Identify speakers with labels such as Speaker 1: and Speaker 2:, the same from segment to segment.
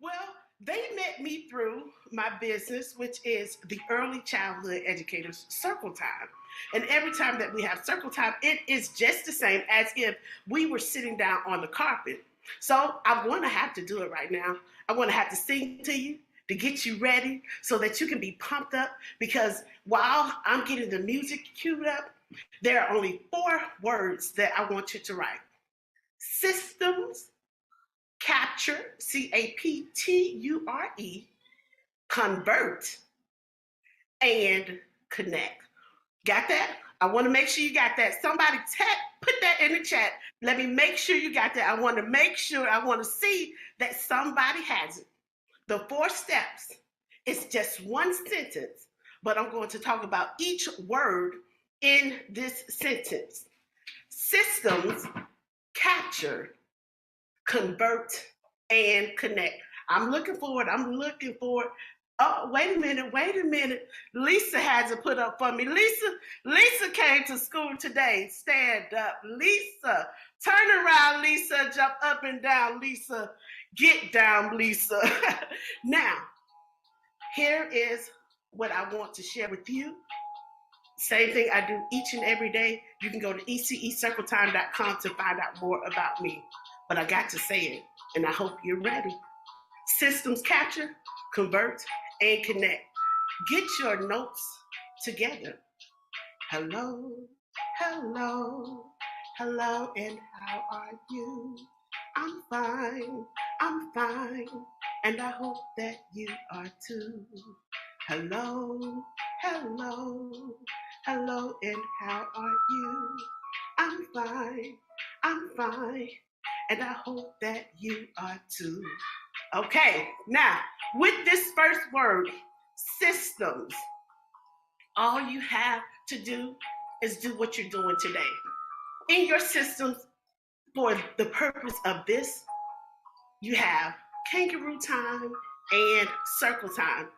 Speaker 1: Well, they met me through my business, which is the Early Childhood Educators Circle Time. And every time that we have circle time, it is just the same as if we were sitting down on the carpet. So I'm going to have to do it right now. I'm going to have to sing to you to get you ready so that you can be pumped up because while I'm getting the music queued up, there are only 4 words that I want you to write. Systems, capture, CAPTURE, convert, and connect. Got that? I want to make sure you got that. Somebody put that in the chat. Let me make sure you got that. I want to see that somebody has it. The 4 steps, it's just one sentence, but I'm going to talk about each word in this sentence. Systems, capture, convert, and connect. I'm looking forward. Oh, wait a minute. Lisa has it put up for me. Lisa came to school today. Stand up, Lisa. Turn around, Lisa. Jump up and down, Lisa. Get down, Lisa. Now, here is what I want to share with you. Same thing I do each and every day. You can go to ececircletime.com to find out more about me. But I got to say it, and I hope you're ready. Systems capture, convert, and connect. Get your notes together. Hello, hello, hello, and how are you? I'm fine, and I hope that you are too. Hello, hello, hello, and how are you? I'm fine, and I hope that you are too. Okay, now with this first word, systems, all you have to do is do what you're doing today. In your systems, for the purpose of this, you have kangaroo time and circle time.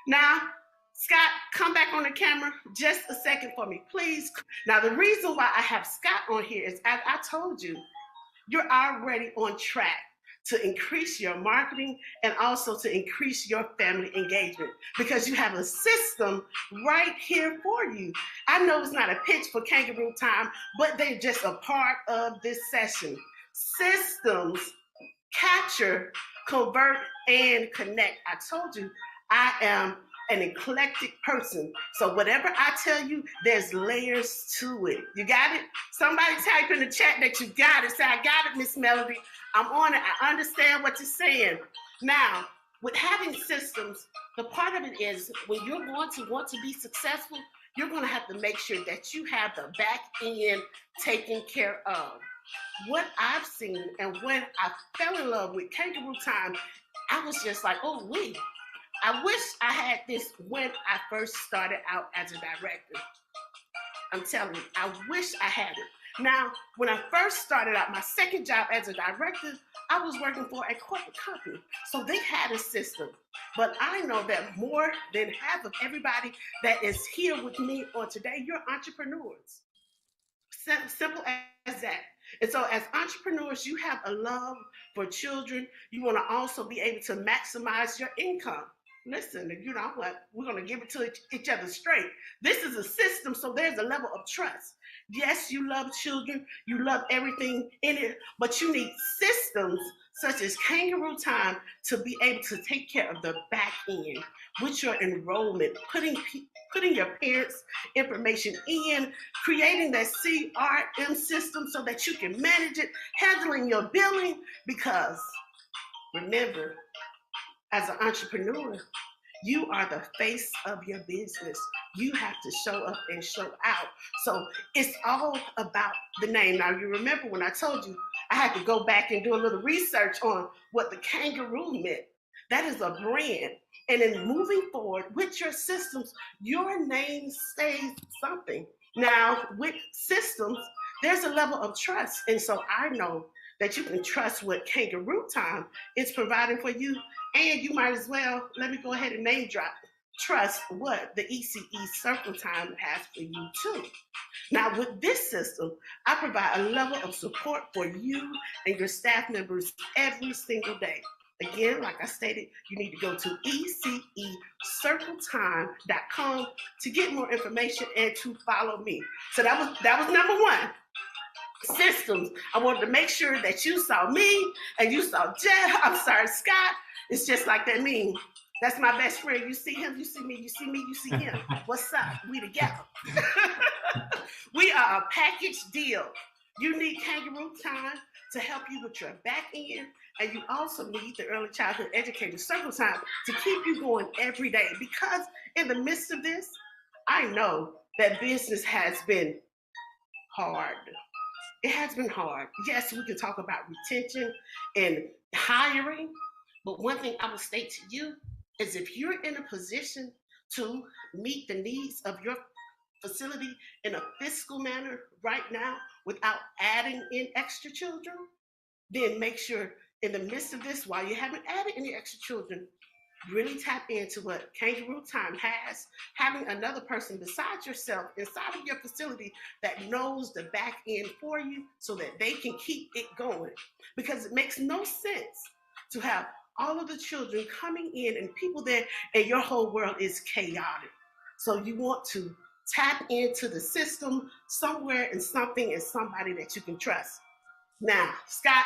Speaker 1: Now, Scott, come back on the camera just a second for me, please. Now, the reason why I have Scott on here is, as I told you, you're already on track to increase your marketing and also to increase your family engagement because you have a system right here for you. I know it's not a pitch for kangaroo time, but they're just a part of this session. Systems, capture, convert, and connect. I told you I am an eclectic person. So whatever I tell you, there's layers to it. You got it? Somebody type in the chat that you got it. Say, I got it, Miss Melody. I'm on it. I understand what you're saying. Now, with having systems, the part of it is when you're going to want to be successful, you're going to have to make sure that you have the back end taken care of. What I've seen and when I fell in love with Kangaroo Time, I was just like, oh, wait. I wish I had this when I first started out as a director. I'm telling you, I wish I had it. Now, when I first started out, my second job as a director, I was working for a corporate company. So they had a system. But I know that more than half of everybody that is here with me on today, you're entrepreneurs. Simple as that. And so as entrepreneurs, you have a love for children. You want to also be able to maximize your income. Listen, you know what? We're going to give it to each other straight. This is a system, so there's a level of trust. Yes, you love children. You love everything in it, but you need systems such as Kangaroo Time to be able to take care of the back end with your enrollment, putting your parents' information in, creating that CRM system so that you can manage it, handling your billing, because remember, as an entrepreneur, you are the face of your business. You have to show up and show out. So it's all about the name. Now, you remember when I told you I had to go back and do a little research on what the kangaroo meant. That is a brand. And in moving forward with your systems, your name stays something. Now, with systems, there's a level of trust. And so I know that you can trust what Kangaroo Time is providing for you. And you might as well, let me go ahead and name drop, trust what the ECE Circle Time has for you too. Now with this system, I provide a level of support for you and your staff members every single day. Again, like I stated, you need to go to ececircletime.com to get more information and to follow me. So that was number one. Systems. I wanted to make sure that you saw me and you saw Scott. It's just like that meme. That's my best friend. You see him, you see me, you see me, you see him. What's up? We together. We are a package deal. You need Kangaroo Time to help you with your back end, and you also need the Early Childhood Educator Circle Time to keep you going every day. Because in the midst of this, I know that business has been hard. It has been hard. Yes, we can talk about retention and hiring, but one thing I will state to you is if you're in a position to meet the needs of your facility in a fiscal manner right now without adding in extra children, then make sure in the midst of this, while you haven't added any extra children, really tap into what Kangaroo Time has, having another person besides yourself inside of your facility that knows the back end for you so that they can keep it going. Because it makes no sense to have all of the children coming in and people there and your whole world is chaotic. So you want to tap into the system somewhere and something and somebody that you can trust. Now, Scott,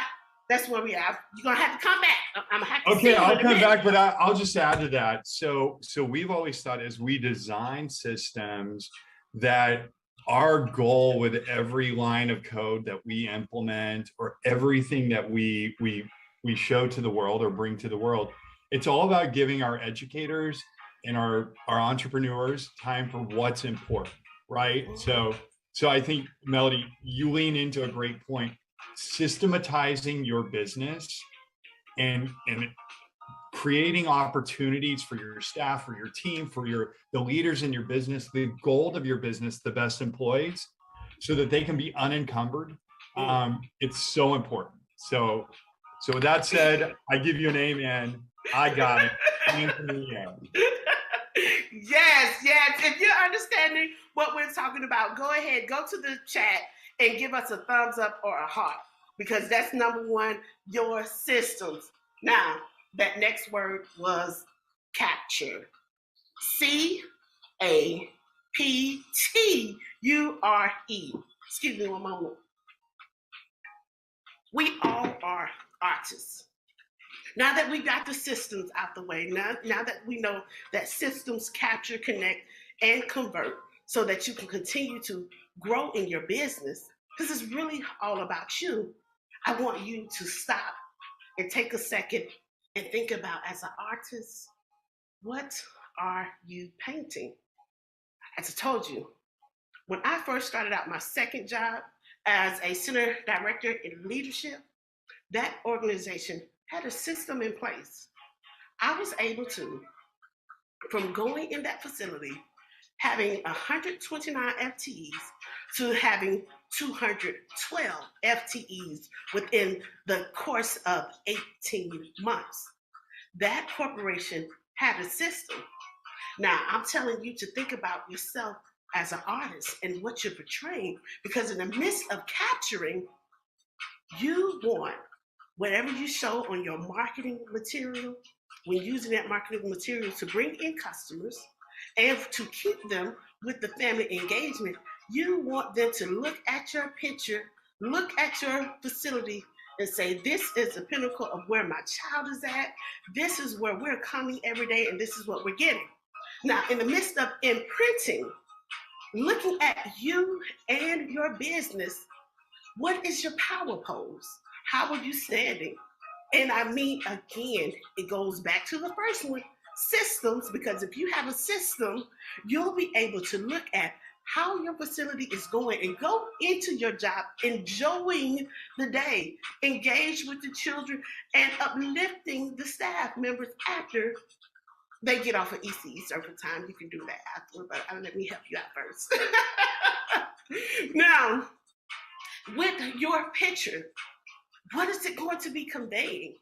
Speaker 1: that's where we are. You're gonna have to come back. I'm gonna have to
Speaker 2: Okay, I'll come back, but I'll just add to that. So we've always thought as we design systems that our goal with every line of code that we implement or everything that we show to the world or bring to the world, it's all about giving our educators and our entrepreneurs time for what's important, right? So I think, Melody, you lean into a great point. Systematizing your business and creating opportunities for your staff, for your team, for the leaders in your business, the goal of your business, the best employees, so that they can be unencumbered. It's so important. So with that said, I give you an amen. I got it.
Speaker 1: Yes. If you're understanding what we're talking about, go ahead, go to the chat and give us a thumbs up or a heart, because that's number one, your systems. Now, that next word was capture. CAPTURE. Excuse me one moment. We all are artists. Now that we got the systems out the way, now that we know that systems capture, connect, and convert so that you can continue to grow in your business, this is really all about you. I want you to stop and take a second and think about, as an artist, what are you painting? As I told you, when I first started out my second job as a center director in leadership, that organization had a system in place. I was able to, from going in that facility, having 129 FTEs to having 212 FTEs within the course of 18 months. That corporation had a system. Now, I'm telling you to think about yourself as an artist and what you're portraying, because in the midst of capturing, you want whatever you show on your marketing material, when using that marketing material to bring in customers and to keep them with the family engagement, you want them to look at your picture, look at your facility, and say, this is the pinnacle of where my child is at. This is where we're coming every day, and this is what we're getting. Now, in the midst of imprinting, looking at you and your business, what is your power pose? How are you standing? And I mean, again, it goes back to the first one, systems, because if you have a system, you'll be able to look at how your facility is going and go into your job enjoying the day, engage with the children, and uplifting the staff members after they get off of ECE circle time. You can do that after, but let me help you out first. Now, with your picture, what is it going to be conveying?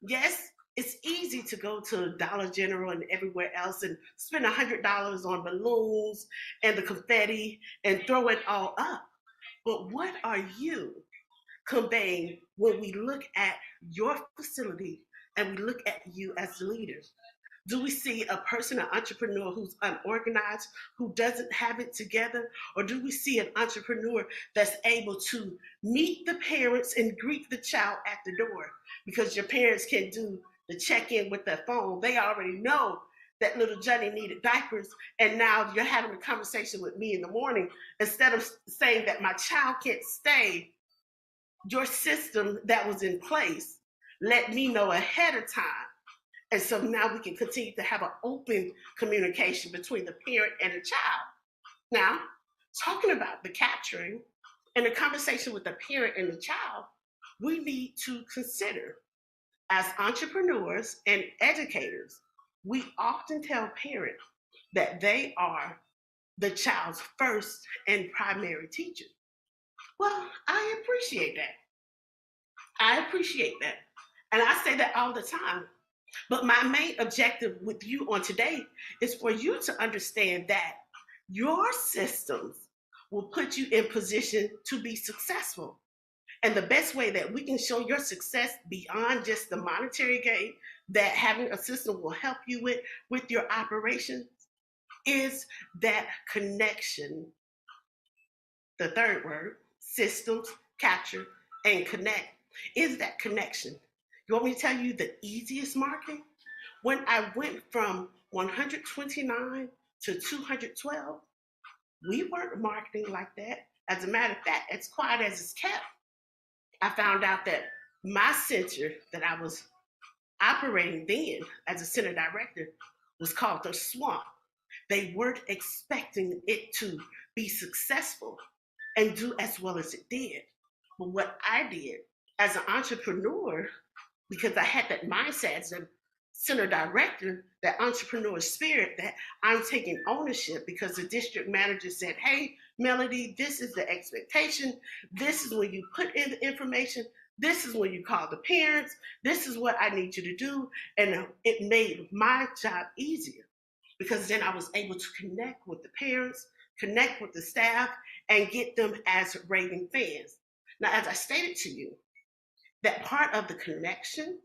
Speaker 1: Yes, it's easy to go to Dollar General and everywhere else and spend $100 on balloons and the confetti and throw it all up. But what are you conveying when we look at your facility and we look at you as the leader? Do we see a person, an entrepreneur who's unorganized, who doesn't have it together? Or do we see an entrepreneur that's able to meet the parents and greet the child at the door? Because your parents can do the check-in with their phone. They already know that little Johnny needed diapers, and now you're having a conversation with me in the morning. Instead of saying that my child can't stay, your system that was in place let me know ahead of time. And so now we can continue to have an open communication between the parent and the child. Now, talking about the capturing and the conversation with the parent and the child, we need to consider, as entrepreneurs and educators, we often tell parents that they are the child's first and primary teacher. Well, I appreciate that. I appreciate that. And I say that all the time. But my main objective with you on today is for you to understand that your systems will put you in position to be successful. And the best way that we can show your success beyond just the monetary gain that having a system will help you with your operations is that connection. The third word, systems, capture, and connect, is that connection. You want me to tell you the easiest marketing? When I went from 129 to 212, we weren't marketing like that. As a matter of fact, as quiet as it's kept, I found out that my center that I was operating then as a center director was called the Swamp. They weren't expecting it to be successful and do as well as it did. But what I did as an entrepreneur, because I had that mindset as a center director, that entrepreneur spirit, that I'm taking ownership, because the district manager said, hey, Melody, this is the expectation. This is when you put in the information. This is when you call the parents. This is what I need you to do. And it made my job easier, because then I was able to connect with the parents, connect with the staff, and get them as raving fans. Now, as I stated to you, that part of the connection,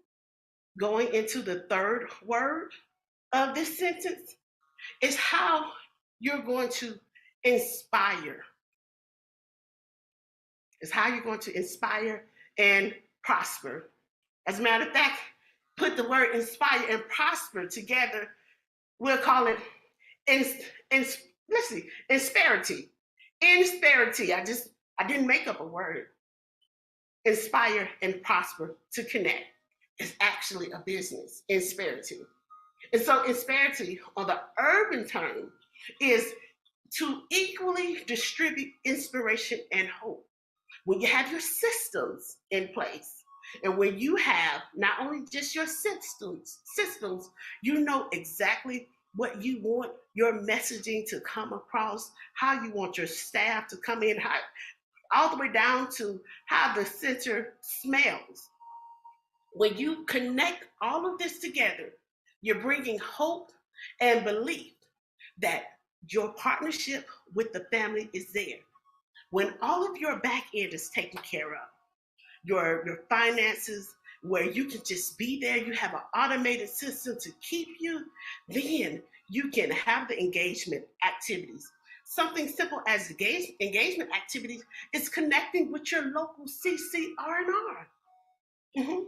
Speaker 1: going into the third word of this sentence, is how you're going to inspire. It's how you're going to inspire and prosper. As a matter of fact, put the word inspire and prosper together. We'll call it insperity. Insperity. I didn't make up a word. Inspire and prosper to connect is actually a business, insperity. And so insperity, or the urban term, is to equally distribute inspiration and hope. When you have your systems in place, and when you have not only just your systems, you know exactly what you want your messaging to come across, how you want your staff to come in, all the way down to how the center smells. When you connect all of this together, you're bringing hope and belief that your partnership with the family is there. When all of your back end is taken care of, your finances, where you can just be there, you have an automated system to keep you, then you can have the engagement activities. Something simple as engagement activities is connecting with your local CCR&R. Mm-hmm.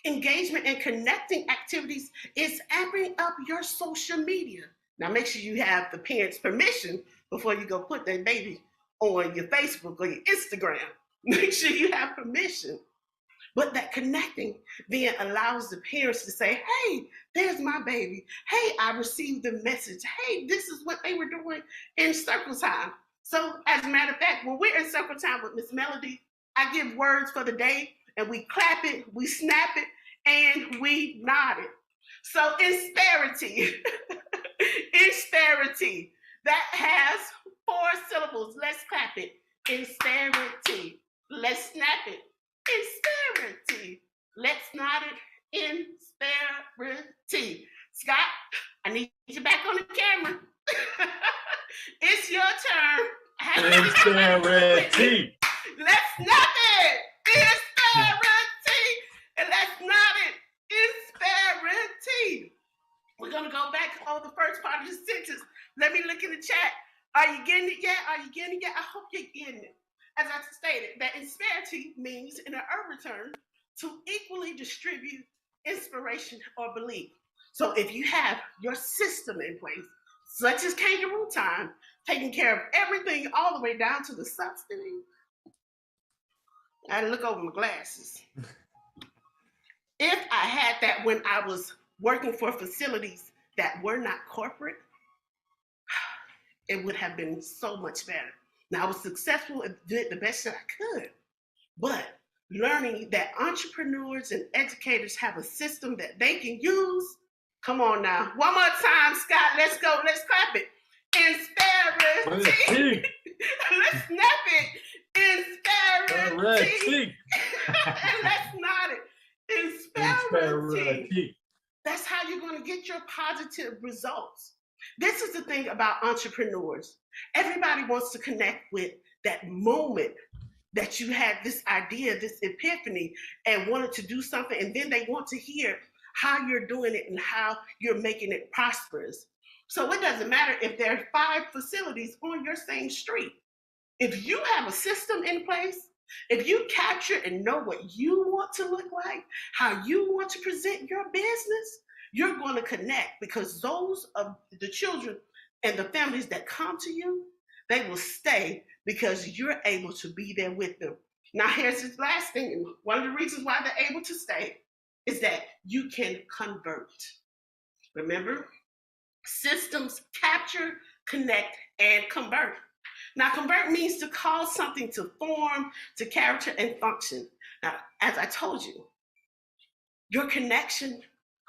Speaker 1: Engagement and connecting activities is amping up your social media. Now, make sure you have the parents' permission before you go put their baby on your Facebook or your Instagram. Make sure you have permission. But that connecting then allows the parents to say, hey, there's my baby. Hey, I received the message. Hey, this is what they were doing in circle time. So as a matter of fact, when we're in circle time with Miss Melody, I give words for the day, and we clap it, we snap it, and we nod it. So insperity, insperity, that has 4 syllables. Let's clap it. Insperity. Let's snap it. Insperity. Let's nod it. Insperity. Scott, I need you back on the camera. It's your turn.
Speaker 2: Insperity.
Speaker 1: Let's snap it. Insperity. And let's nod it. going to go back on the first part of the sentence. Let me look in the chat. Are you getting it yet? Are you getting it yet? I hope you're getting it. As I stated, that insperity means, in an urban term, to equally distribute inspiration or belief. So if you have your system in place, such as kangaroo time, taking care of everything all the way down to the subsidy, I had to look over my glasses. If I had that when I was working for facilities that were not corporate, it would have been so much better. Now, I was successful and did the best that I could, but learning that entrepreneurs and educators have a system that they can use. Come on now. One more time, Scott. Let's go. Let's clap it. Insperity. Let's snap it. Insperity. And let's nod it. Insperity. That's how you're going to get your positive results. This is the thing about entrepreneurs. Everybody wants to connect with that moment that you had this idea, this epiphany, and wanted to do something, and then they want to hear how you're doing it and how you're making it prosperous. So it doesn't matter if there are 5 facilities on your same street. If you have a system in place, if you capture and know what you want to look like, how you want to present your business, you're going to connect, because those of the children and the families that come to you, they will stay because you're able to be there with them. Now, here's this last thing. And one of the reasons why they're able to stay is that you can convert. Remember, systems capture, connect, and convert. Now, convert means to cause something to form, to character, and function. Now, as I told you, your connection,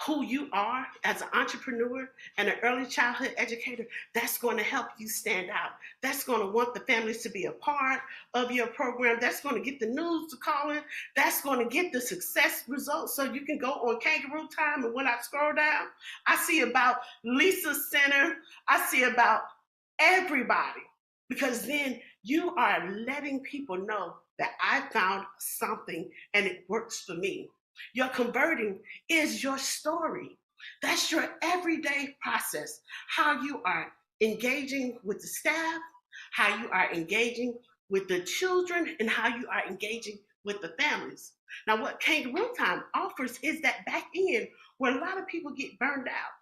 Speaker 1: who you are as an entrepreneur and an early childhood educator, that's going to help you stand out. That's going to want the families to be a part of your program. That's going to get the news to call in. That's going to get the success results. So you can go on Kangaroo Time, and when I scroll down, I see about Lisa Center. I see about everybody, because then you are letting people know that I found something and it works for me. Your converting is your story. That's your everyday process. How you are engaging with the staff, how you are engaging with the children, and how you are engaging with the families. Now, what Kangaroo Time offers is that back end where a lot of people get burned out.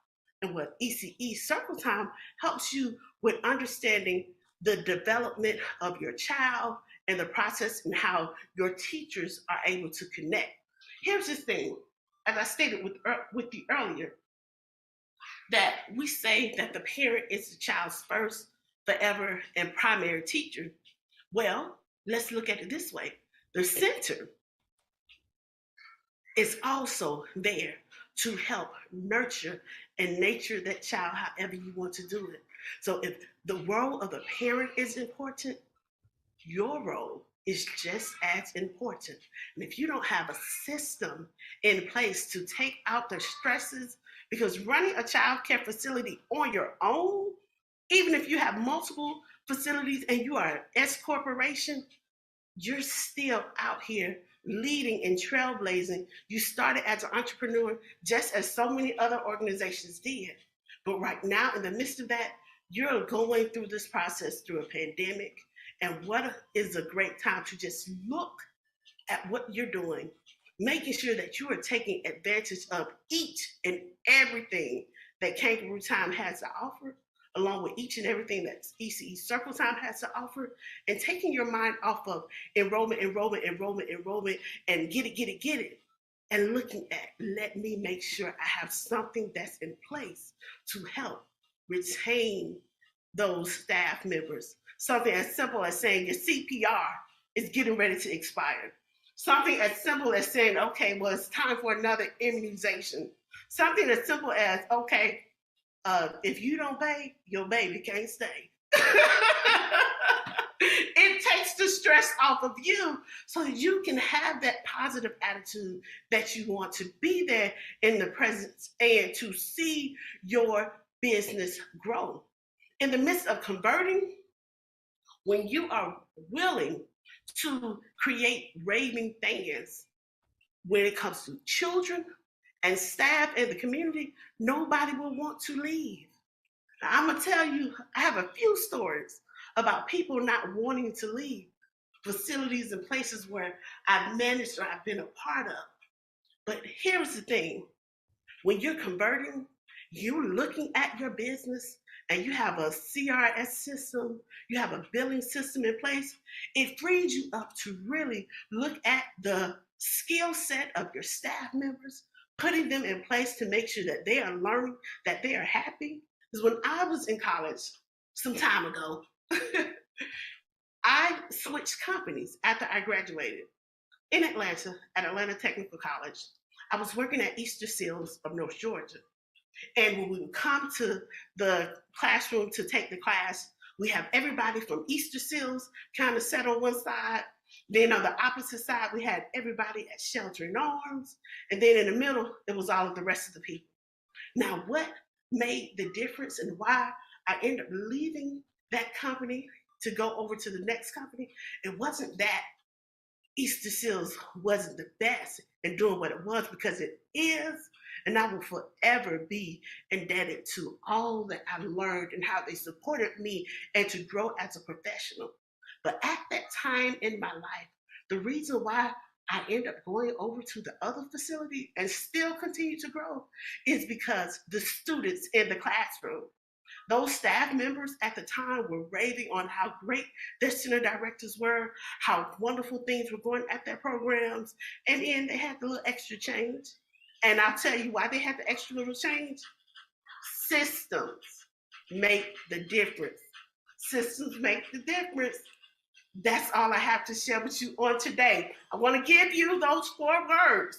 Speaker 1: And what ECE Circle Time helps you with understanding the development of your child and the process and how your teachers are able to connect. Here's the thing, as I stated with you earlier, that we say that the parent is the child's first, forever, and primary teacher. Well, let's look at it this way. The center is also there to help nurture and nature that child however you want to do it. So if the role of the parent is important, your role is just as important. And if you don't have a system in place to take out the stresses, because running a child care facility on your own, even if you have multiple facilities and you are an S corporation, you're still out here leading and trailblazing. You started as an entrepreneur just as so many other organizations did. But right now, in the midst of that, you're going through this process through a pandemic. And what is a great time to just look at what you're doing, making sure that you are taking advantage of each and everything that Kangaroo Time has to offer, along with each and everything that ECE Circle Time has to offer, and taking your mind off of enrollment, and get it, and looking at, let me make sure I have something that's in place to help retain those staff members. Something as simple as saying your CPR is getting ready to expire. Something as simple as saying, okay, well, it's time for another immunization. Something as simple as, okay, if you don't pay, your baby can't stay. It takes the stress off of you so that you can have that positive attitude that you want to be there in the presence and to see your business grow. In the midst of converting, when you are willing to create raving fans when it comes to children and staff in the community, nobody will want to leave. Now, I'm gonna tell you, I have a few stories about people not wanting to leave facilities and places where I've managed or I've been a part of. But here's the thing, when you're converting, you're looking at your business and you have a CRS system, you have a billing system in place, it frees you up to really look at the skill set of your staff members, putting them in place to make sure that they are learning, that they are happy. Because when I was in college some time ago, I switched companies after I graduated in Atlanta at Atlanta Technical College. I was working at Easter Seals of North Georgia. And when we would come to the classroom to take the class, we have everybody from Easter Seals kind of set on one side. Then on the opposite side, we had everybody at Sheltering Arms. And then in the middle, it was all of the rest of the people. Now, what made the difference and why I ended up leaving that company to go over to the next company, it wasn't that Easter Seals wasn't the best in doing what it was, because it is, and I will forever be indebted to all that I learned and how they supported me and to grow as a professional. But at that time in my life, the reason why I end up going over to the other facility and still continue to grow is because the students in the classroom, those staff members at the time were raving on how great their center directors were, how wonderful things were going at their programs, and then they had the little extra change. And I'll tell you why they had the extra little change. Systems make the difference. Systems make the difference. That's all I have to share with you on today. I want to give you those 4 words: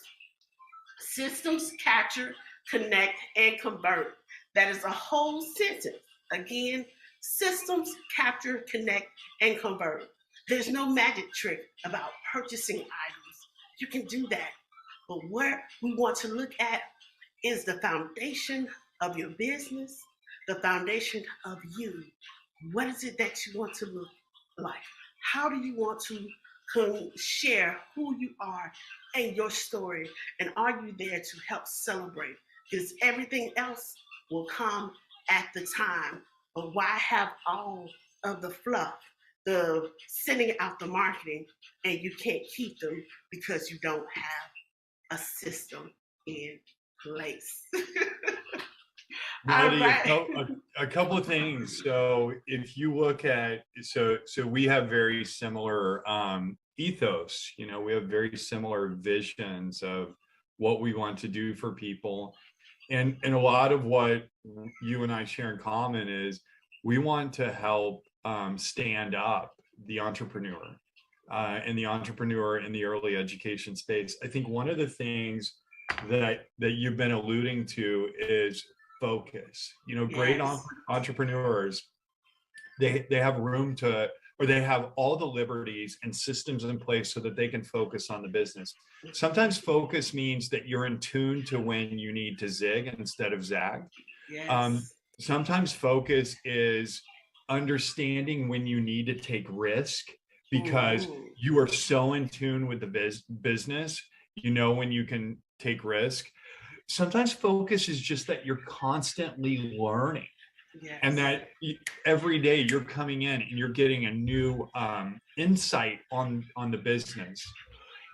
Speaker 1: systems, capture, connect, and convert. That is a whole sentence. Again, systems, capture, connect, and convert. There's no magic trick about purchasing items. You can do that. But what we want to look at is the foundation of your business, the foundation of you. What is it that you want to look like? How do you want to share who you are and your story? And are you there to help celebrate? Because everything else will come at the time. But why have all of the fluff, the sending out the marketing, and you can't keep them because you don't have a system in place? All
Speaker 2: Melody,
Speaker 1: right.
Speaker 2: a couple of things. So if you look at, so we have very similar ethos, we have very similar visions of what we want to do for people. And a lot of what you and I share in common is we want to help stand up the entrepreneur and the entrepreneur in the early education space. I think one of the things that you've been alluding to is focus. Great
Speaker 1: Yes.
Speaker 2: entrepreneurs, they have room to, or they have all the liberties and systems in place so that they can focus on the business. Sometimes focus means that you're in tune to when you need to zig instead of zag.
Speaker 1: Yes.
Speaker 2: Sometimes focus is understanding when you need to take risk because
Speaker 1: Mm-hmm.
Speaker 2: you are so in tune with the business, when you can take risk. Sometimes focus is just that you're constantly learning, and
Speaker 1: Yes.
Speaker 2: that every day you're coming in and you're getting a new insight on the business.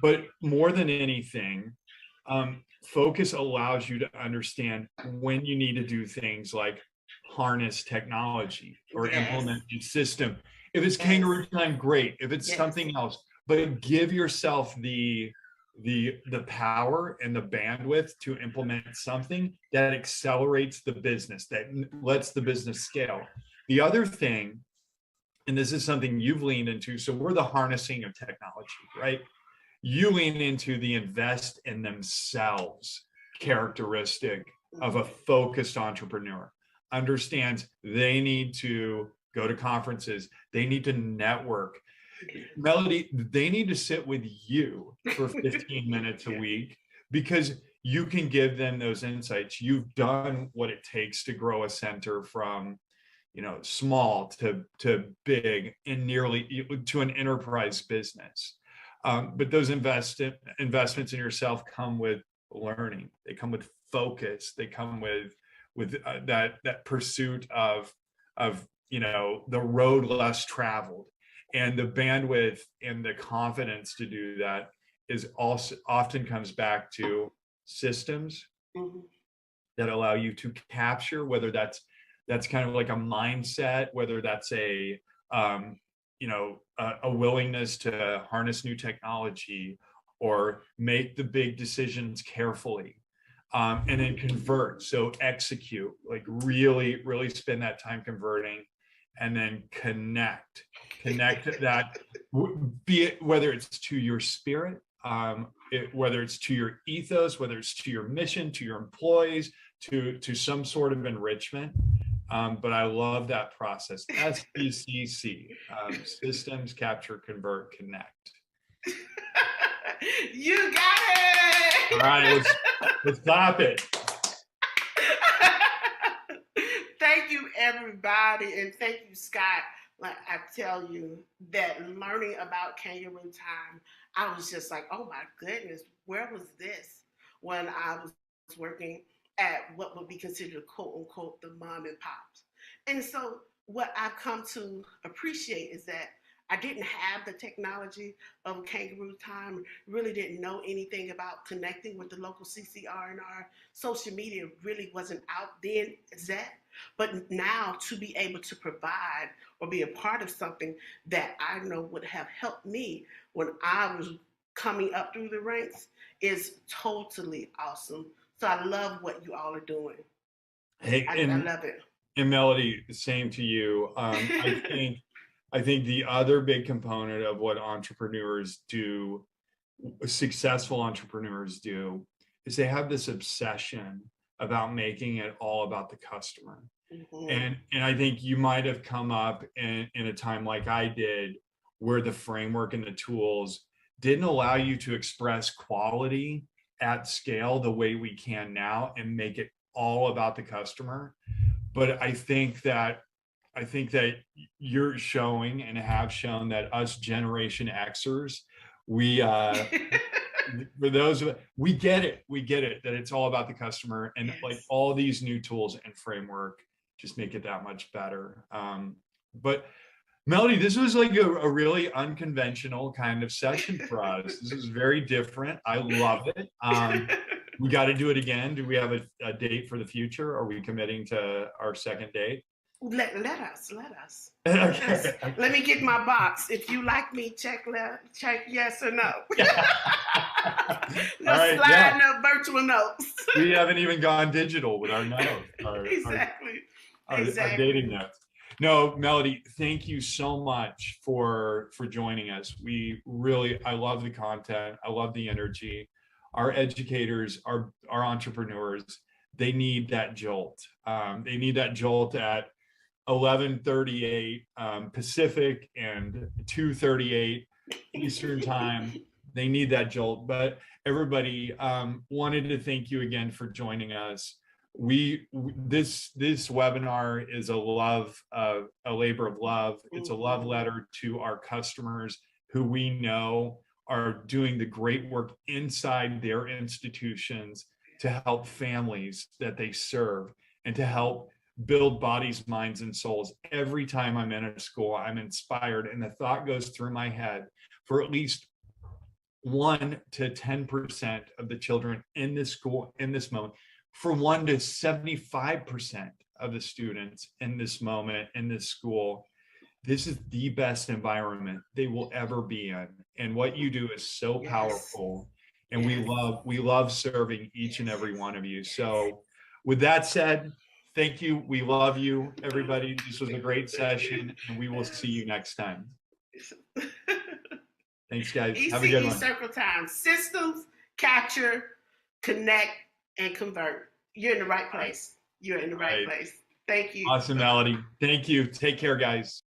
Speaker 2: But more than anything, focus allows you to understand when you need to do things like harness technology or
Speaker 1: Yes.
Speaker 2: implement a system. If it's
Speaker 1: Yes.
Speaker 2: kangaroo time, great. If it's
Speaker 1: Yes.
Speaker 2: something else, but give yourself the power and the bandwidth to implement something that accelerates the business, that lets the business scale. The other thing, and this is something you've leaned into, so we're the harnessing of technology, right? You lean into the invest in themselves characteristic of a focused entrepreneur. Understands they need to go to conferences, they need to network. Melody, they need to sit with you for 15 minutes a week because you can give them those insights. You've done what it takes to grow a center from small to big and nearly to an enterprise business. But those investments in yourself come with learning. They come with focus. They come with that pursuit of the road less traveled, and the bandwidth and the confidence to do that is also often comes back to systems
Speaker 1: Mm-hmm.
Speaker 2: that allow you to capture, whether that's kind of like a mindset, whether that's um, a willingness to harness new technology or make the big decisions carefully, and then convert. So execute, like really, really spend that time converting, and then connect that, be it whether it's to your spirit, whether it's to your ethos, whether it's to your mission, to your employees, to some sort of enrichment. But I love that process. SCCC, systems, capture, convert, connect.
Speaker 1: You got it.
Speaker 2: All right, let's clap it.
Speaker 1: Thank you, everybody, and thank you, Scott. Like I tell you, that learning about kangaroo time, I was just like, oh my goodness, where was this when I was working at what would be considered quote unquote the mom and pops? And so what I've come to appreciate is that I didn't have the technology of kangaroo time, really didn't know anything about connecting with the local CCR&R. Social media really wasn't out then as that. But now to be able to provide or be a part of something that I know would have helped me when I was coming up through the ranks is totally awesome. So I love what you all are doing.
Speaker 2: Hey,
Speaker 1: I love it.
Speaker 2: and Melody, same to you. I think the other big component of what entrepreneurs do, successful entrepreneurs do, is they have this obsession about making it all about the customer.
Speaker 1: Mm-hmm.
Speaker 2: And I think you might have come up in a time like I did, where the framework and the tools didn't allow you to express quality at scale the way we can now and make it all about the customer. But I think that you're showing and have shown that us Generation Xers, we for those of we get it that it's all about the customer, and
Speaker 1: Yes.
Speaker 2: like all these new tools and framework just make it that much better. But Melody, this was like a really unconventional kind of session for us. This is very different. I love it. We got to do it again. Do we have a date for the future? Are we committing to our second date?
Speaker 1: Let us.
Speaker 2: Okay.
Speaker 1: Let me get my box. If you like me, check yes or no. Let's slide the virtual notes.
Speaker 2: We haven't even gone digital with our notes.
Speaker 1: Exactly.
Speaker 2: Our dating notes. No, Melody, thank you so much for joining us. I love the content. I love the energy. Our educators, our entrepreneurs, they need that jolt. They need that jolt at 11:38 Pacific and 2:38 Eastern time. They need that jolt. But everybody, wanted to thank you again for joining us. This webinar is a labor of love. It's a love letter to our customers, who we know are doing the great work inside their institutions to help families that they serve and to help build bodies, minds, and souls. Every time I'm in a school, I'm inspired, and the thought goes through my head for at least 1 to 10% of the children in this school in this moment, for 1 to 75% of the students in this moment in this school. This is the best environment they will ever be in, and what you do is so powerful. And we love serving each and every one of you. So with that said, thank you. We love you, everybody. This was a great session, and we will see you next time. Thanks, guys. Have a good one.
Speaker 1: Circle time. Systems, capture, connect, and convert. You're in the right place. You're in the right place. Thank you.
Speaker 2: Awesome, Melody. Thank you. Take care, guys.